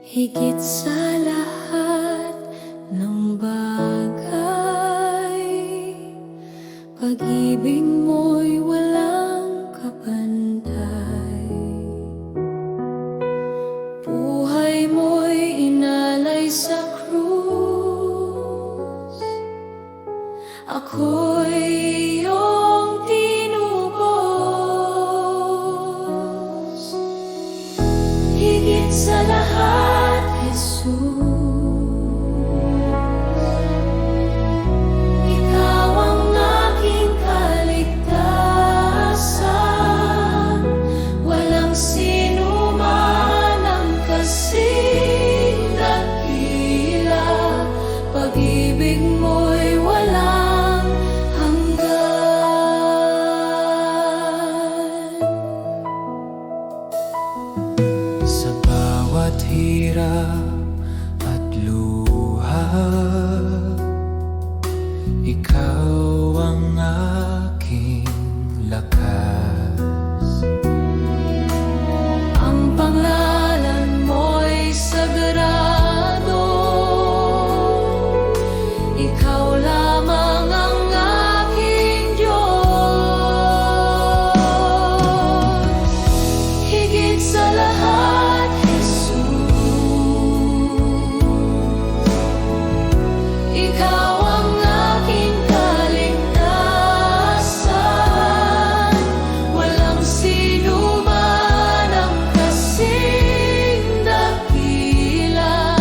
Higit sa lahat ng bagay, pag-ibig mo'y walang kapantay. Buhay mo'y inalay sa krus, ako'y iyong tinubos. Higit sa lahat, Jesus, Ikaw ang aking kaligtasan. Walang sino man ang kasing dakila. Pag-ibig mo'y walang hanggan. Sa bawat hirap at luha, ikaw ang aking lakas. Ang pangalan mo'y sagrado, ikaw lamang ang aking Diyos. Higit sa lahat, Ikaw ang aking kaligtasan. Walang sino man ang kasing dakila.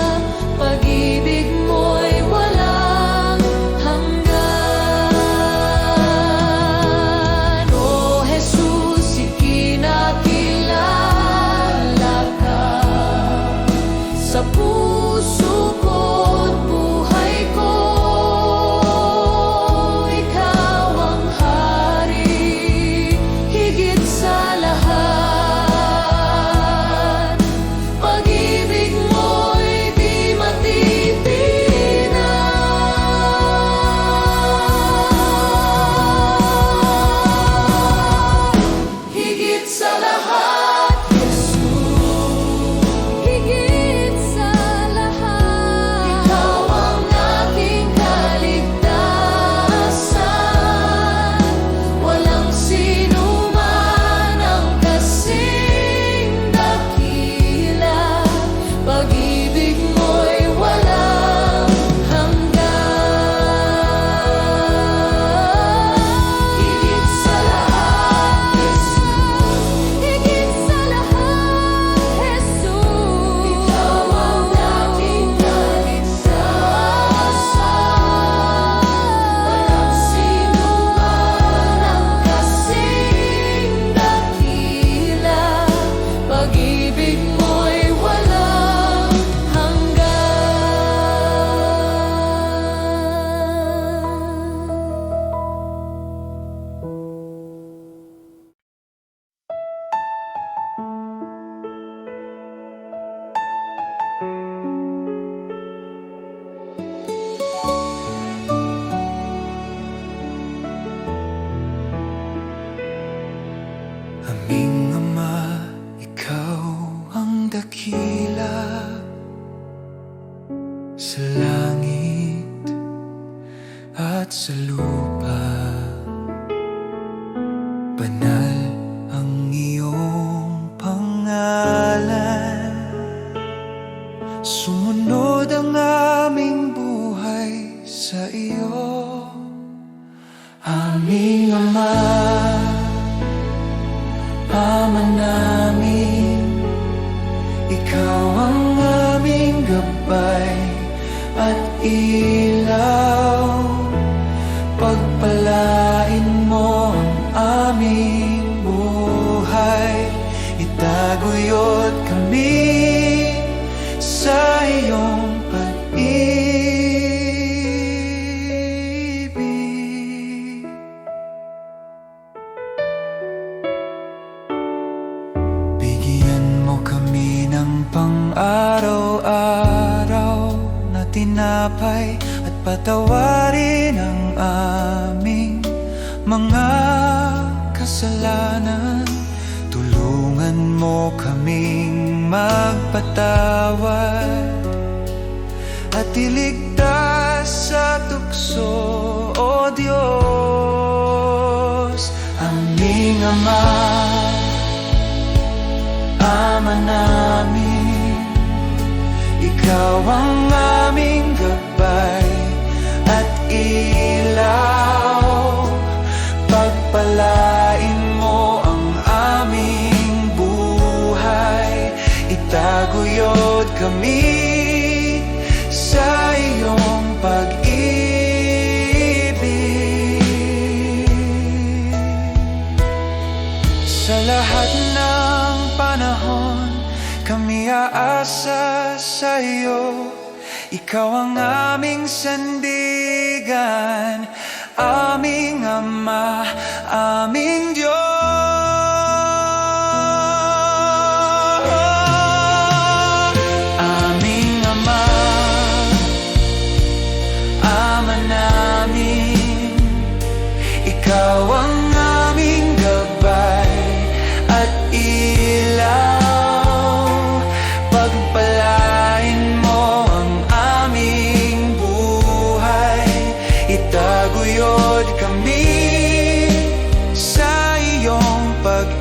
Pag-ibig mo'y walang hanggan. O Jesus, ikinakilala ka sa puso ko't buhay ko. Ikaw ang hari, higit sa lahat. Pag-ibig mo'y di matitinag. Higit sa lahat, higit sa lahat, Ikaw ang aking kaligtasan. Walang sino man ang kasing dakila. Pag-ibig mo'y walang hanggan. Higit sa lahat, higit sa lahat, Jesus. Ikaw ang aking kaligtasan. Walang sino man ang kasing dakila. Pag-ibig mo'y walang Aming Ama, ikaw ang dakila sa langit at sa lupa. Banal ang iyong pangalan. Sumunod ang aming buhay sa iyo. Aming Ama, Ama namin, ikaw ang aming gabay at ilaw. Pagpalain mo ang aming buhay, itaguyod kami sa iyong pag-ibig. Bigyan mo kami ng pang-araw-araw na tinapay at patawarin ang aming mga kasalanan. Tulungan mo kaming magpatawad at iligtas sa tukso, O Diyos. Aming Ama, Ama namin, Ikaw ang aming gabay at ilaw. Pagpalain mo ang aming buhay, itaguyod kami sa iyong pag-ibig. Sa lahat ng panahon, kami aasa sa iyo. Ikaw ang aming sandigan, aming Ama, aming Diyos. Aming Ama, Ama namin, Ikaw ang aming gabay at ilaw. Pagpalain mo ang aming buhay, itaguyod kami sa iyong pag-ibig.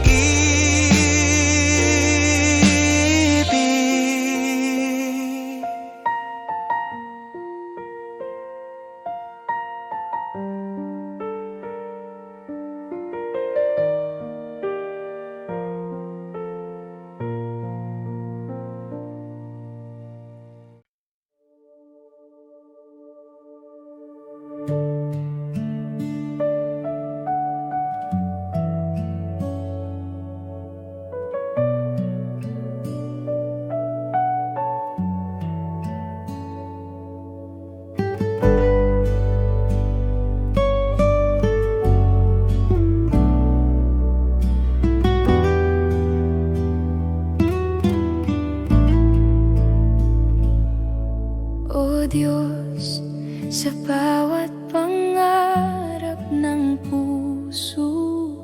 O Diyos, sa bawat pangarap ng puso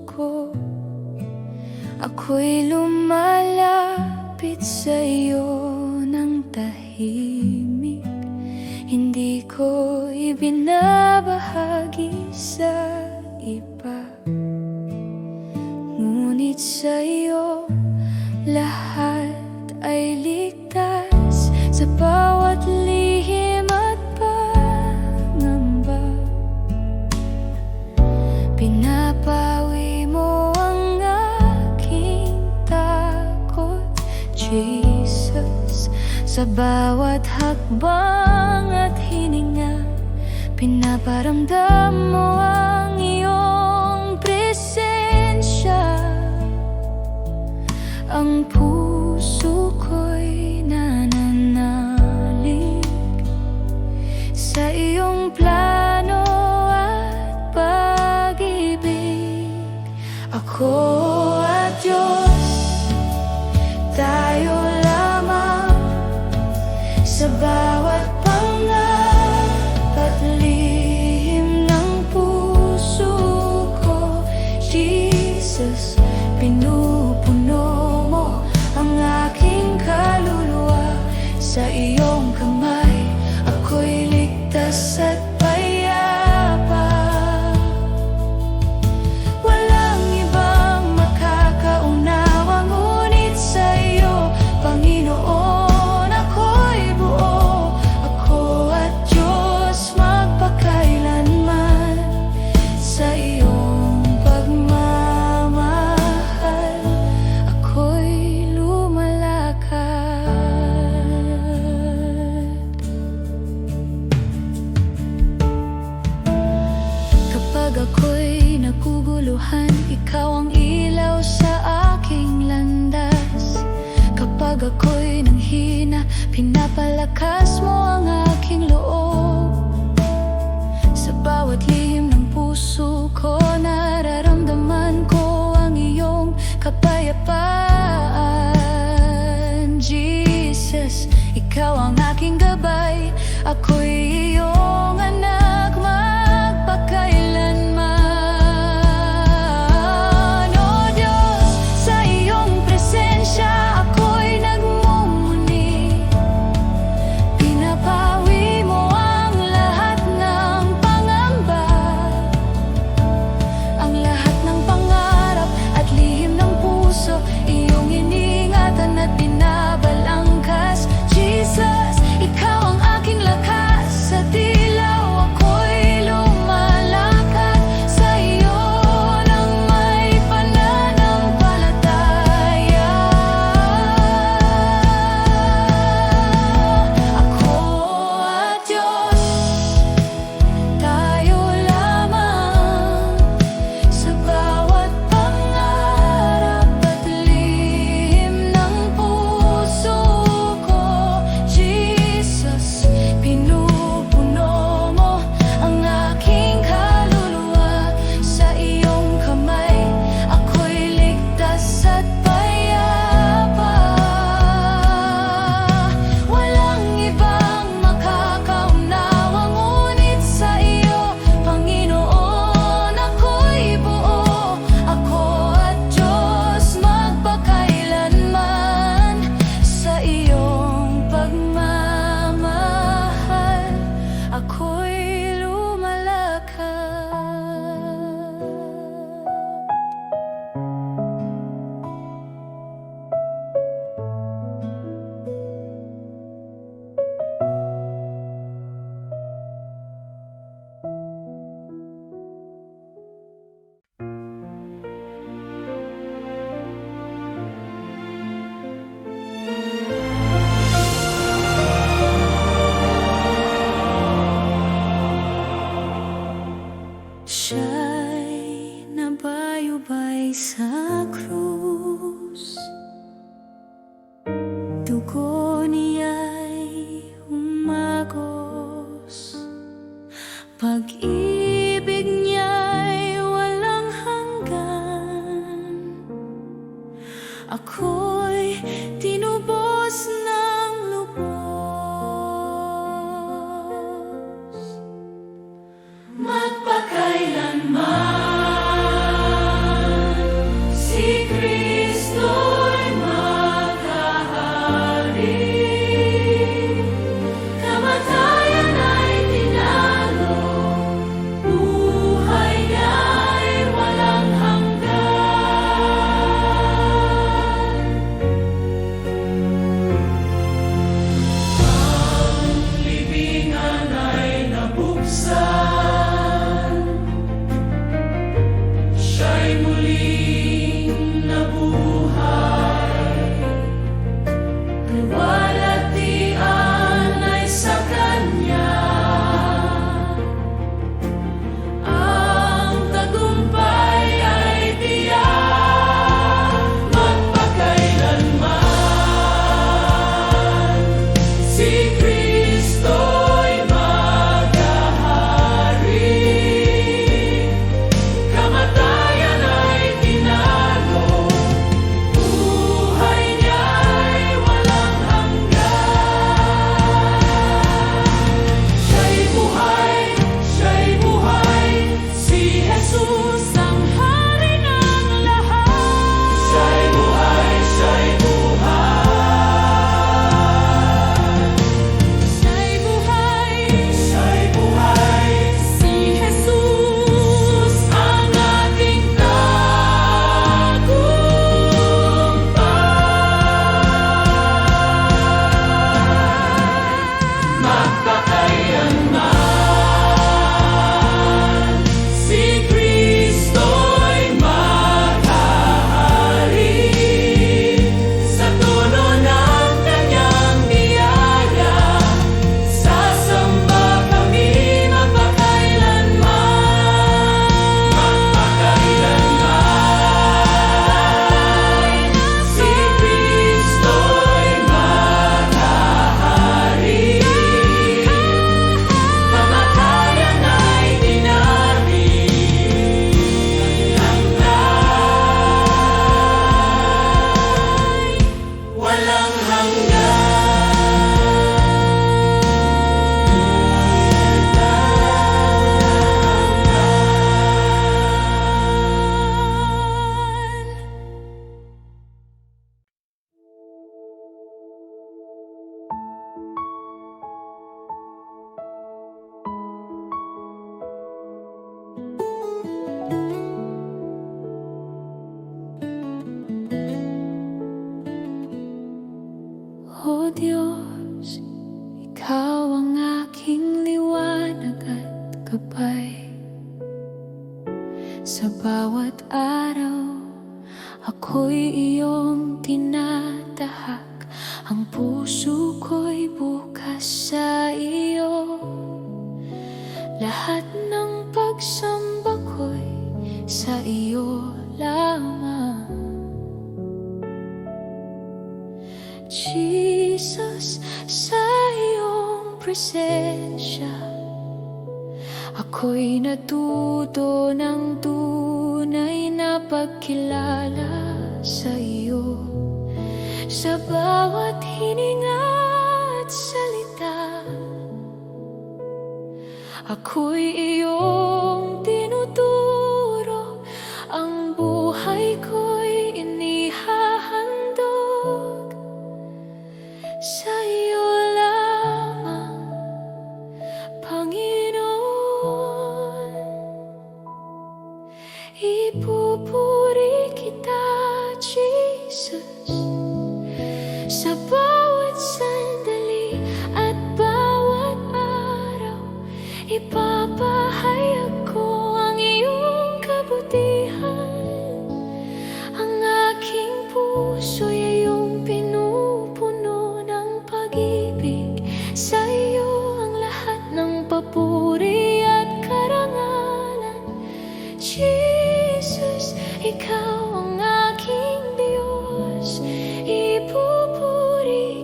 ko, ako'y lumalapit sa iyo ng tahimik. Hindi ko ibinabahagi sa iba, ngunit sa iyo lahat ay ligtas. Sa bawat lihim at pangamba, pinapawi mo ang aking takot, Jesus. Sa bawat hakbang at hininga, pinaparamdam mo ang iyong presensya. Ang puso ko'y nananalig sa iyong plano at pag-ibig. Ako at Diyos, tayo lamang sa bawat pangarap at lihim ng puso ko, Jesus. Pinupuno ang aking kaluluwa sa iyong kamay, ako'y ligtas at payapa. Walang ibang makakaunawa ngunit sa iyo, Panginoon, ako'y buo. Ako at Diyos magpakailanman sa iyong pagmamahal, ako'y kapag ako'y naguguluhan, ikaw ang ilaw sa aking landas. Kapag ako'y nanghina, pinapalakas mo ang aking loob. Sa bawat lihim ng puso ko, nararamdaman ko ang iyong kapayapaan. Jesus, ikaw ang aking gabay, ako'y iyong anak, magpakailanman. O Diyos, sa iyong presensya ako'y nagmamahal. dugo niya'y umagos, pag-ibig niya'y walang hanggan. Ako'y tinubos ng lubos, magpakailanman si Kristo'y maghahari. Kamatayan ay tinalo, buhay niya'y walang hanggan. Ang libingan ay nabuksan, siya'y muling nabuhay. Luwalhatian ay sa Kanya, ang tagumpay ay tiyak. Magpakailanman si Kristo'y maghahari. Kamatayan ay tinalo, buhay niya'y walang hanggan. Siya'y buhay, si Jesus ang hari ng lahat. Siya'y buhay, Siya'y buhay, si Jesus ang ating tagumpay. Magpakailanman si Kristo'y maghahari. Sa tono ng Kanyang biyaya, sasamba kami magpakailanman. Magpakailanman si Kristo'y maghahari. Kamatayan ay tinari, walang hanggan. O Diyos, Ikaw ang aking liwanag at gabay. Sa bawat araw, ako'y iyong tinatahak. Ang puso ko'y bukas sa iyo. Lahat ng pagsamba ko'y sa iyo lamang. Jesus, sa iyong presensya, ako'y natuto ng tunay na pagkilala sa iyo. Sa bawat hininga at salita, ako'y iyong tinuturo. Ang buhay ko'y inihahandog sa iyo lamang, Panginoon. Ipupuri kita, Jesus, sa bawat sandali at bawat araw. Ipapahayag ko ang iyong kabutihan. Ang aking puso'y iyong pinupuno ng pag-ibig. Sa iyo ang lahat ng papuri at karangalan. Jesus, ikaw ang aking Diyos. Ipupuri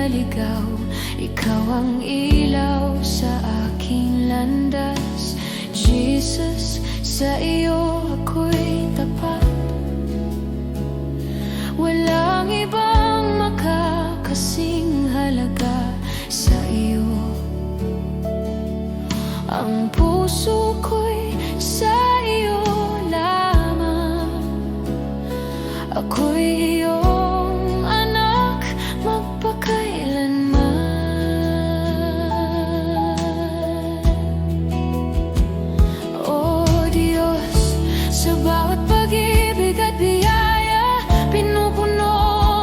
naligaw. Ikaw ang ilaw sa aking landas. Jesus, sa iyo ako'y tapat. Walang ibang makakasing halaga sa iyo. Ang puso ko'y sa iyo lamang. Ako'y iyong anak magpakailanman. O Diyos, sa bawat pag-ibig at biyaya, pinupuno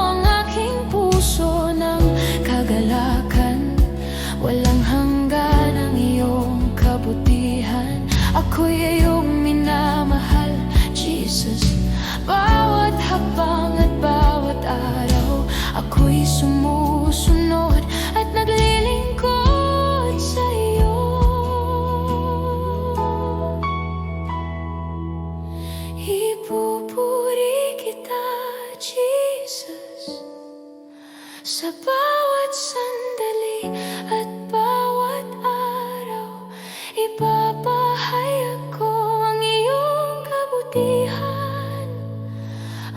ang aking puso ng kagalakan. Walang hanggan ang iyong kabutihan. Ako'y iyong minamahal, Jesus. Bawat hakbang at bawat araw, ako'y sumusunod at naglilingkod sa iyo. Ipupuri kita, Jesus, sa bawat sandali at bawat araw. Ipapahayag ko ang iyong kabutihan.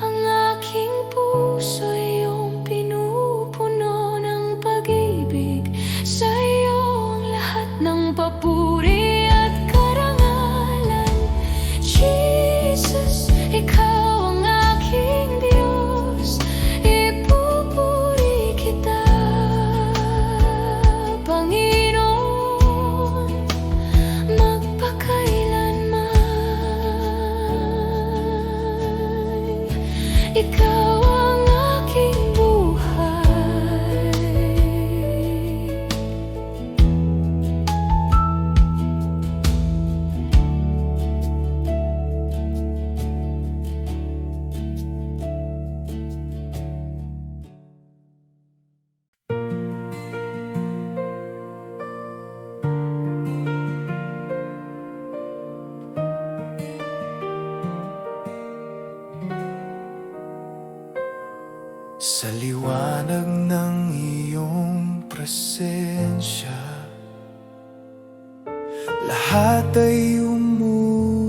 Ang aking puso iyong pinupuno ng pag-ibig. Sa iyo ang lahat ng papuri at karangalan. Jesus, ikaw ang aking Diyos. Ipupuri kita, Panginoon, magpakailanman. Ikaw ang aking buhay. Sa liwanag ng iyong presensya, lahat ay umuyuko.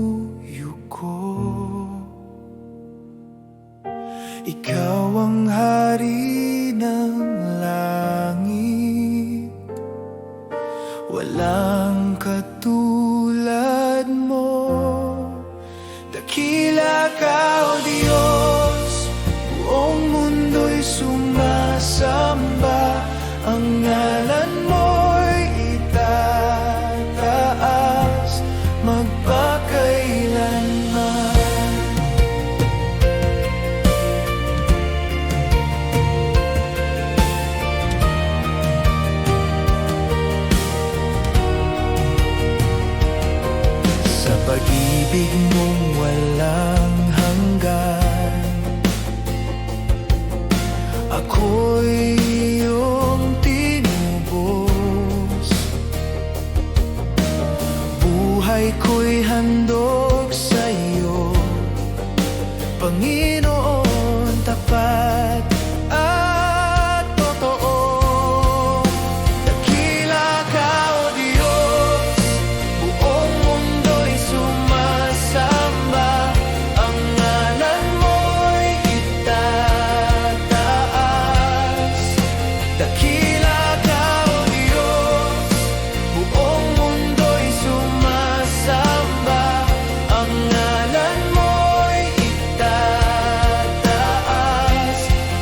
Ikaw ang hari ng langit, walang katulad mo. Dakila ka, O Diyos, buong mundo'y sumasamba. Ang ngalan mo'y itataas magpakailanman. Sa pag-ibig mong walang hanggan, ako'y iyong tinubos. Buhay ko'y handog sa iyo, Panginoon, tapat at totoo. Dakila ka, O Diyos, buong mundo'y sumasamba. Ang ngalan mo'y itataas. Dakila ka, O Diyos, buong mundo'y sumasamba. Ang ngalan mo'y itataas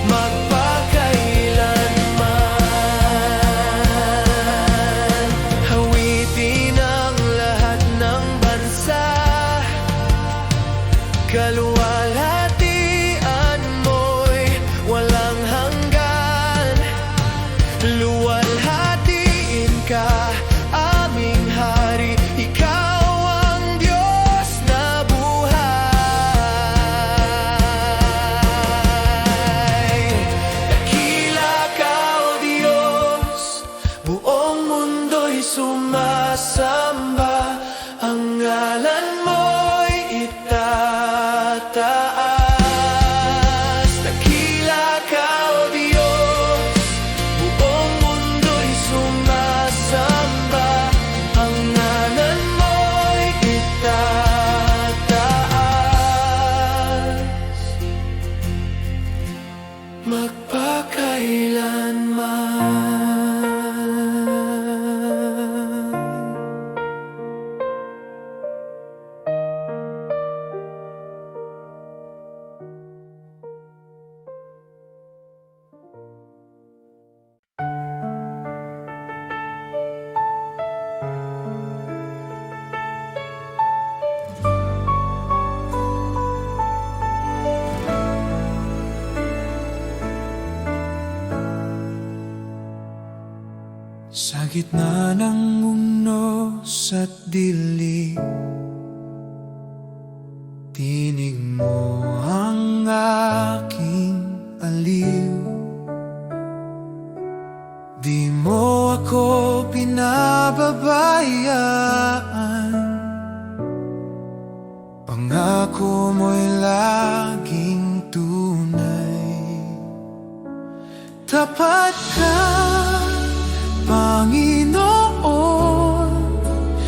magpakailanman. Hawitin ang lahat ng bansa, kaluwalhatian mo'y walang hanggan. Luwalhatiin ka, aming hari. Ikaw ang Diyos na buhay. Dakila ka, O Diyos, buong mundo'y sumasamba. Ang ngalan mo'y itataas. Dakila ka, O Diyos, buong Sa gitna ng unos at dilim, tinig mo ang aking aliw. Di mo ako pinababayaan, pangako mo'y laging tunay. Tapat ka, Panginoon,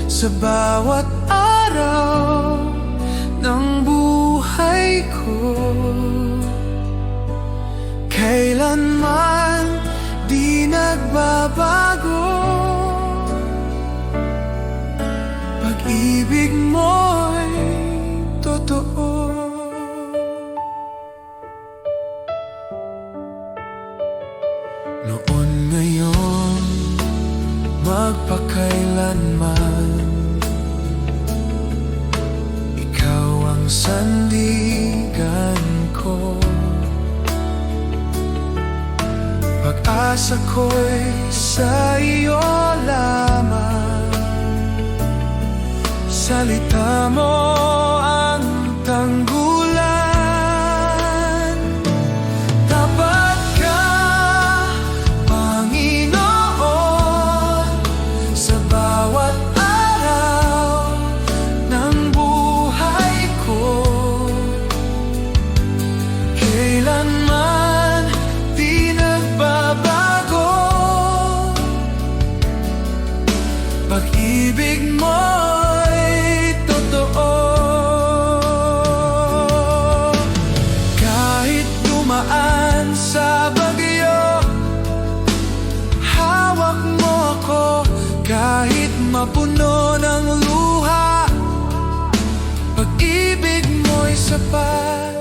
sa bawat araw ng buhay ko. Kailanman di nagbabago, pag-ibig mo'y totoo. Noon, ngayon, magpakailanman, ikaw ang sandigan ko. Pag-asa ko'y sa iyo lamang, salita mo ang tanggulan. Tapat ka, Panginoon, sa bawat araw ng buhay ko. Kailanman di nagbabago, pag-ibig mo'y totoo. Kahit dumaan sa bagyo, hawak mo ako. Kahit mapuno ng luha, pag-ibig mo'y sapat.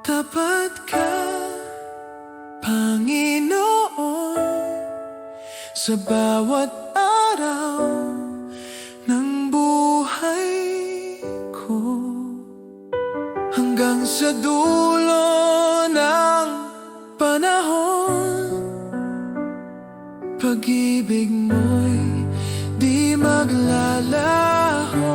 Tapat ka, Panginoon, sa bawat araw ng buhay ko. Hanggang sa dulo ng panahon, pag-ibig mo'y di maglalaho.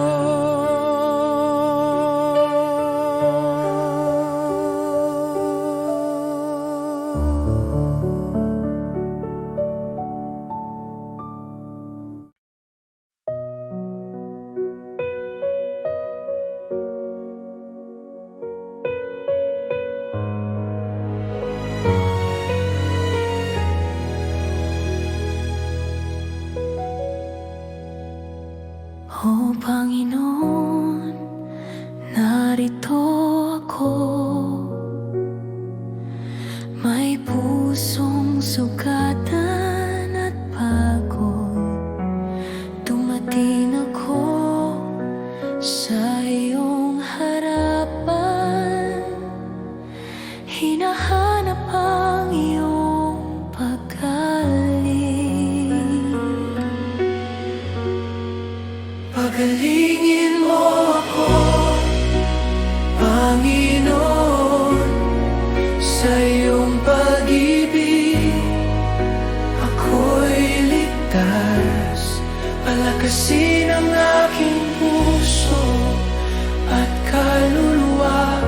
O Panginoon, narito ako, may pusong sugatan at pagod. Dumating ako sa iyong harapan, hinahanap ang iyong paggaling. Pagalingin mo ako, Panginoon, sa iyong pag-ibig. Ako'y ligtas, palakasin ang aking puso at kaluluwa.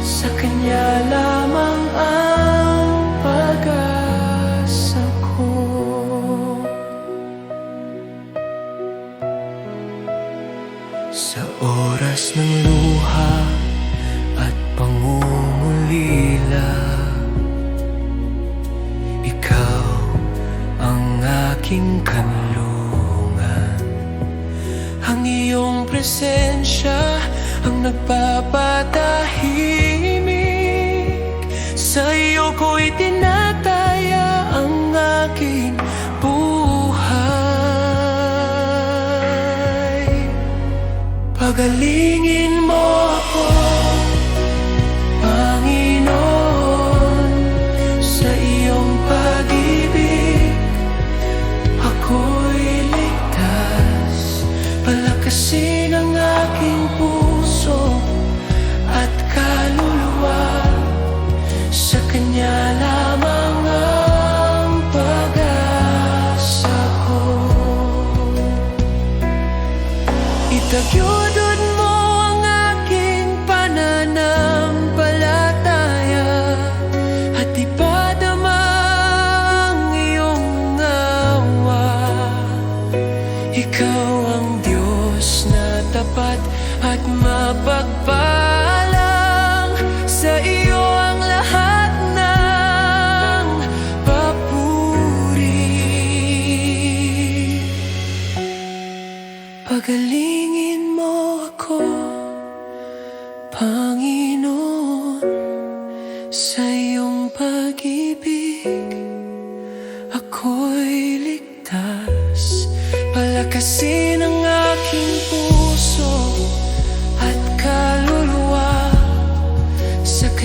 Sa Kanya lamang ang pag-asa ko. Sa oras ng luha at pangungulila, ikaw ang aking kanlungan. Ang iyong presensya ang nagpapatahimik. Sa iyo ko'y tinataya ang aking buhay. Pagalingin mo ako, Panginoon, sa iyong pag-ibig. Ako'y ligtas, palakasin ang aking puso at kaluluwa. Sa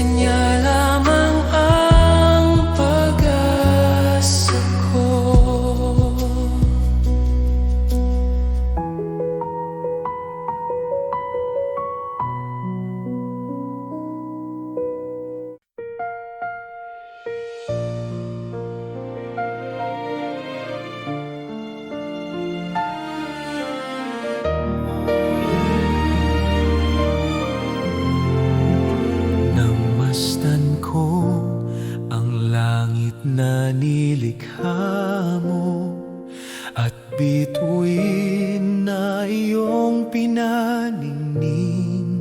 Kanya lamang ang pag-asa ko. Namasdan ko ang langit na nilikha mo at bituin na iyong pinaningning.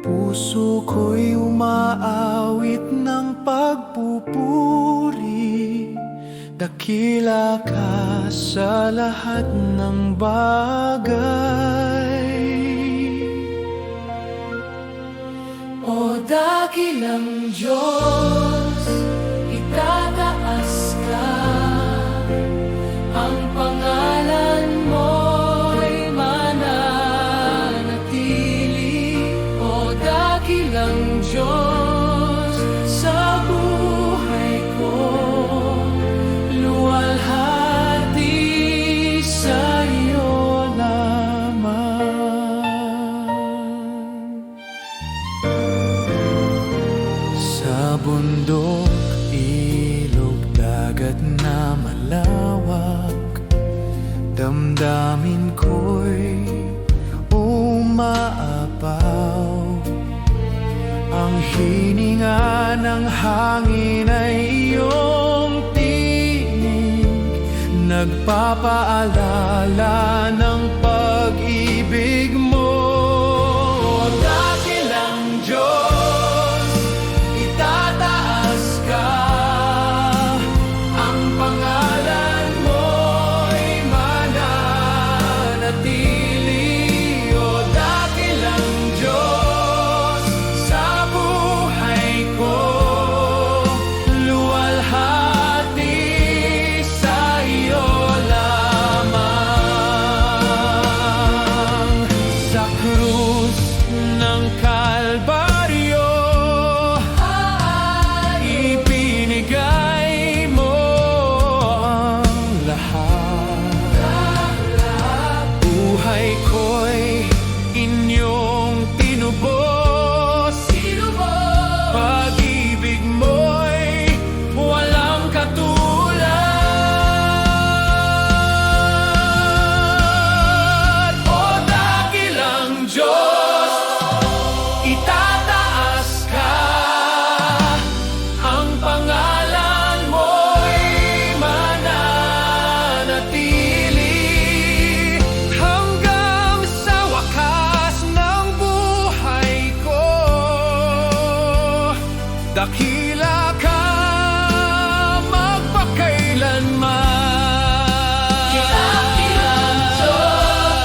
Puso ko'y umaawit ng pagpupuri, dakila ka sa lahat ng bagay. O dakilang Diyos, itataas ka, ang pangalan mo'y mananatili. O dakilang Diyos, sa buhay ko, luwalhati sa iyo lamang. Sa bundok, ilog, dagat na malawak, damdamin ko'y umaapaw. Ang hininga ng hangin ay iyong tinig, nagpapaalala ng pag-ibig mo. Dakilang Diyos, itataas ka, ang pangalan mo'y mananatili. O dakilang Diyos, sa buhay ko, luwalhati sa iyo lamang. Sa krus ng Kalbaryo, ibinigay mo ang lahat. Buhay ko'y inyong tinubos, pag-ibig mo'y walang katulad. O dakilang Diyos, itataas ka, ang pangalan mo'y mananatili hanggang sa wakas ng buhay ko. Dakila ka magpakailanman. Dakilang Diyos,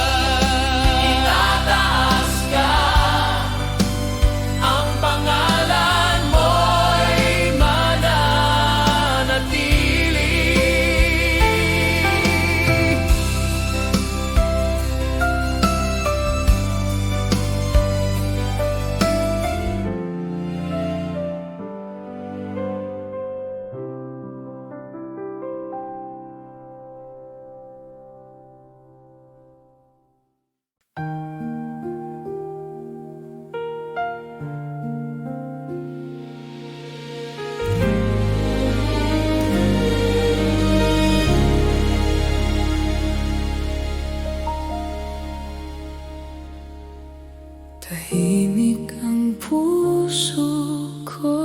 itataas ka, ang pangalan mo'y mananatili. Tahimik ang puso ko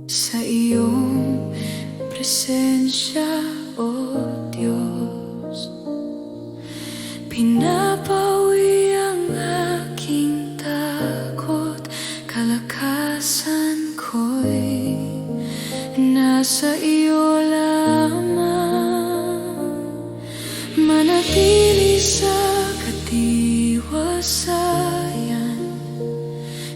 sa iyong presensya, O Diyos. Pinapawi ang aking takot, kalakasan ko'y nasa iyo lamang. Manatili sa katiwasayan,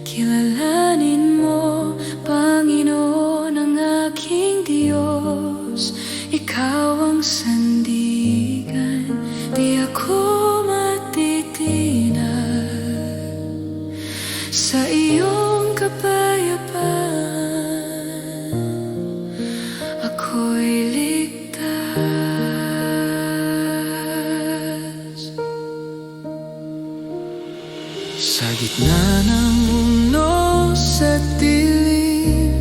kilalanin mo, Panginoon, ang aking Diyos. Ikaw ang sandigan, di ako matitinag. sa iyong kapayapaan ako'y ligtas. Sa gitna ng unos at dilim,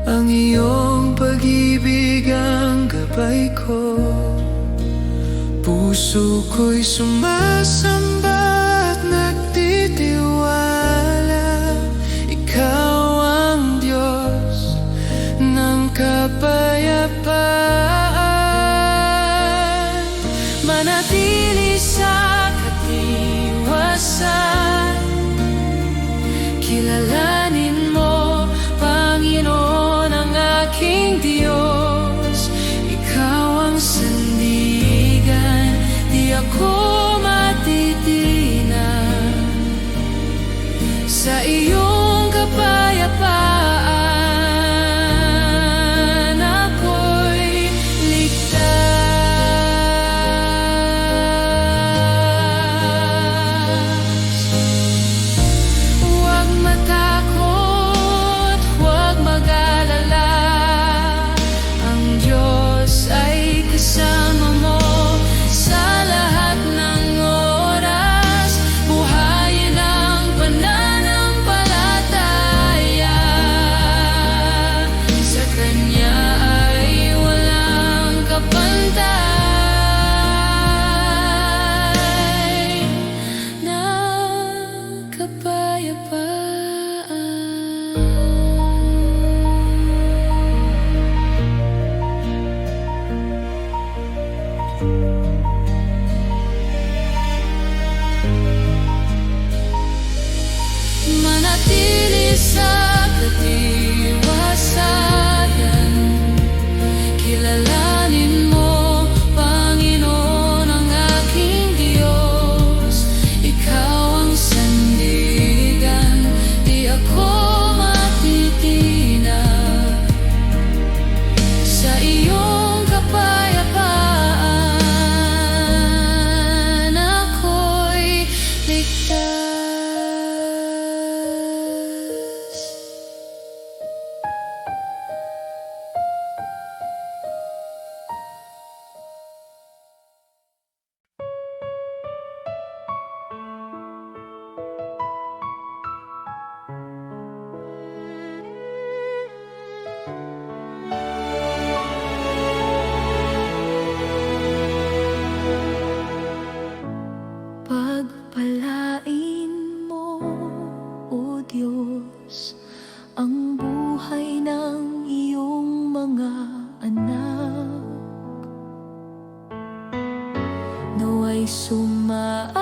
ang iyong pag-ibig ang gabay ko. Puso ko'y sumasamba at nagtitiwala. Ikaw ang Diyos ng kapayapaan. Manatili sa katiwasan, kilalanin mo, Panginoon, ang aking Diyos. Ikaw ang sandigan, di ako matitinag. Sa iyong kapayapaan ako'y ligtas. Huwag matakot, huwag mag-alala, ang Diyos ay kasama mo sa lahat ng oras. Buhayin ang pananampalataya, sa Kanya ay walang kapantay na kapayapaan. Manatili sa katiwasayan, kilalanin mo, Panginoon, ang aking Diyos. Ikaw ang sandigan, di ako matitinag. Sa iyong kapayapaan ako'y ligtas. Pagpalain mo, O Diyos, ang buhay ng iyong mga anak. Nawa'y sumaati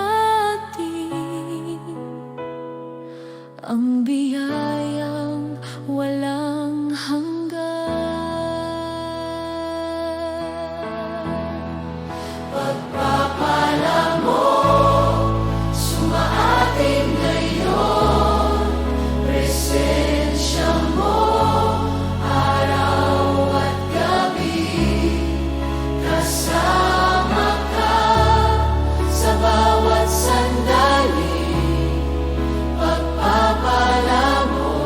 ang biyayang walang hanggan. Pagpapala mo, sumaating ngayon, presensya mo, araw at gabi, kasama ka sa bawat sandali. Pagpapala mo,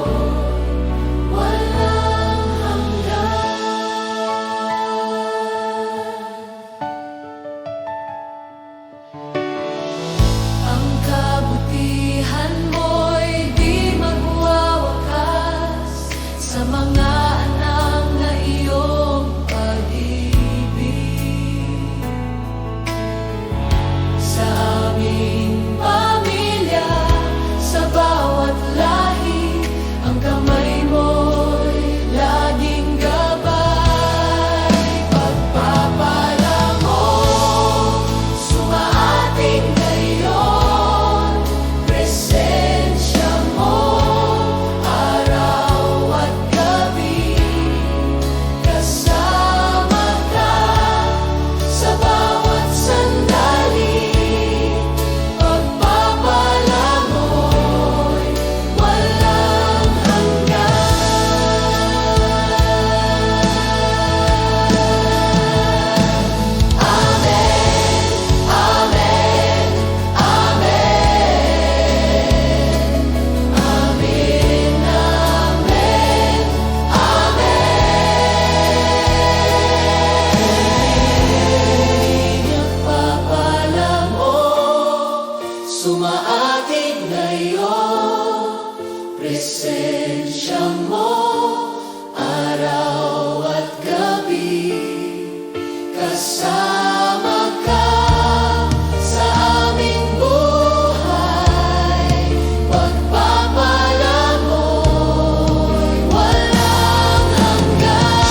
atin ngayon, presensya mo, araw at gabi, kasama ka sa aming buhay, pagpapala mo'y walang hanggan.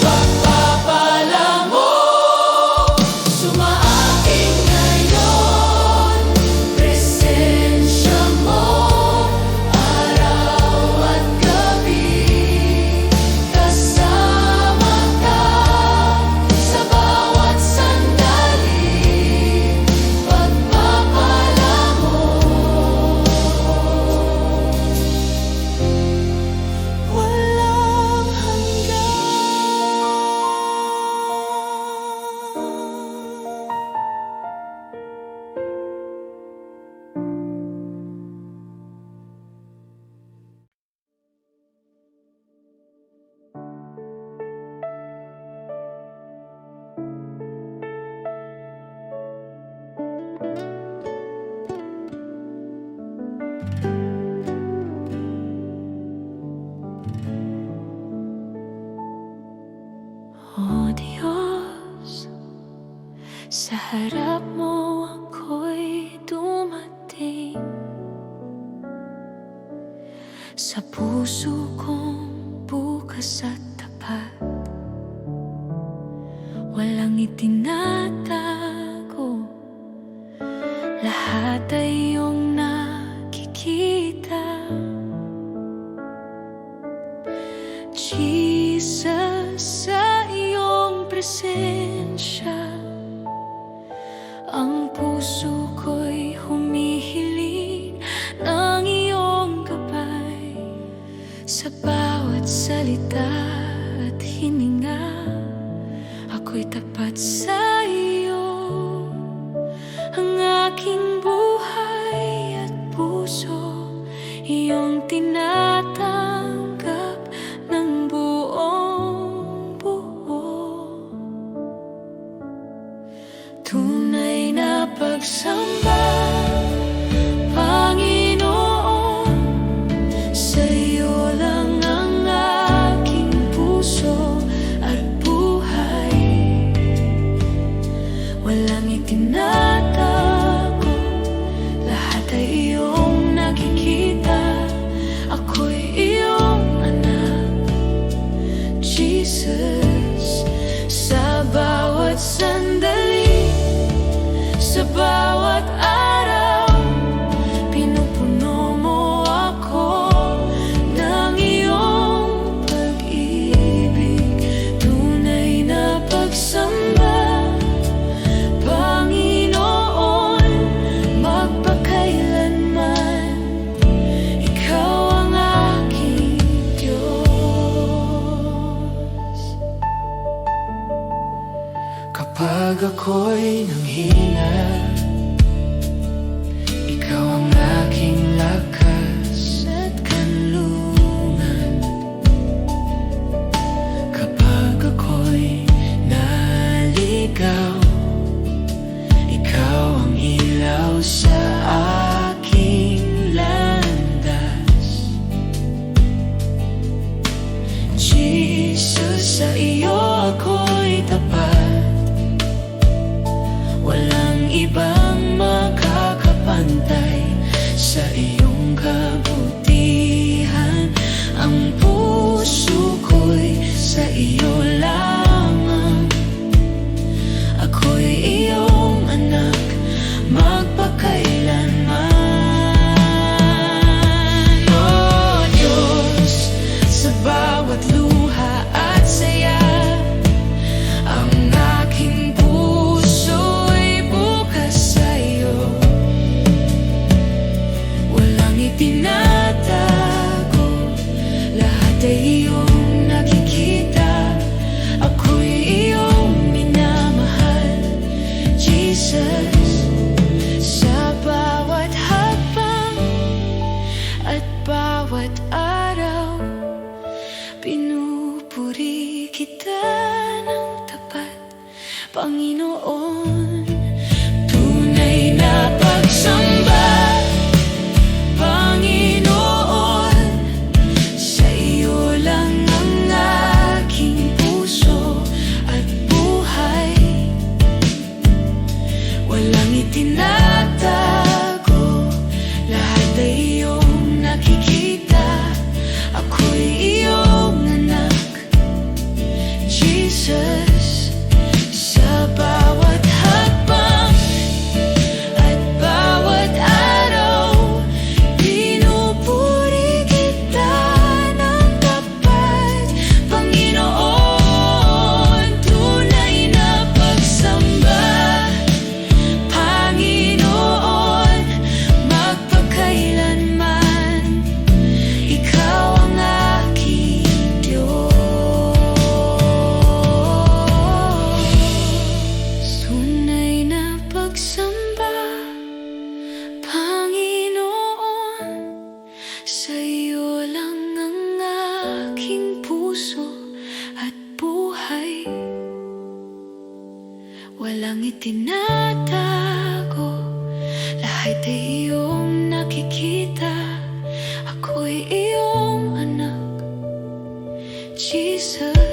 Pagpapala mo, sumaating ngayon, presensya mo, araw at gabi, kasama ka sa bawat sandali, pagpapala mo, walang O Diyos, sa harap mo ako'y dumating, sa puso kong bukas at tapat, walang itinatago, lahat ay iyong nakikita. Jesus, sa iyong presensya, ang puso ko'y humihiling ng iyong gabay. Sa bawat salita at hininga, ako'y tapat sa iyo. Ang aking buhay at puso, iyong tinatanggap ng buong buo. Tunay na pagsamba, Panginoon, sa iyo lang ang aking puso at buhay. Walang itinatago, lahat ay iyong nakikita. Ako'y iyong anak, Jesus. Sa bawat sandali, sa bawat araw, pinupuno mo ako ng iyong pag-ibig. Tunay na pagsamba, Panginoon, magpakailanman, ikaw ang aking Diyos. Kapag ako'y nanghina, ikaw ang aking lakas at kanlungan. Kapag ako'y naligaw, ikaw ang ilaw sa aking landas. Jesus, sa iyo ako'y tapat, walang ibang makakapantay sa iyong kabutihan. Ang puso ko'y sa iyo lamang, ako'y iyong anak, magpakailanman. O Diyos, sa bawat luha at saya, ang aking puso'y bukas sa iyo. Walang itinatago, lahat ay iyong nakikita. Ako'y iyong minamahal, Jesus. Sa bawat hakbang at bawat araw, pinupuri kita ng tapat, Panginoon. itinatago, lahat ay iyong nakikita. Ako'y iyong anak, Jesus. Sa bawat hakbang at bawat araw, pinupuri kita ng tapat, Panginoon. Tunay na pagsamba, Panginoon, magpakailanman, Ikaw ang aking Diyos. Tunay na pagsamba, Panginoon, sa iyo lang ang aking puso at buhay. Walang itinatago, lahat ay iyong nakikita. Ako'y iyong anak, Jesus.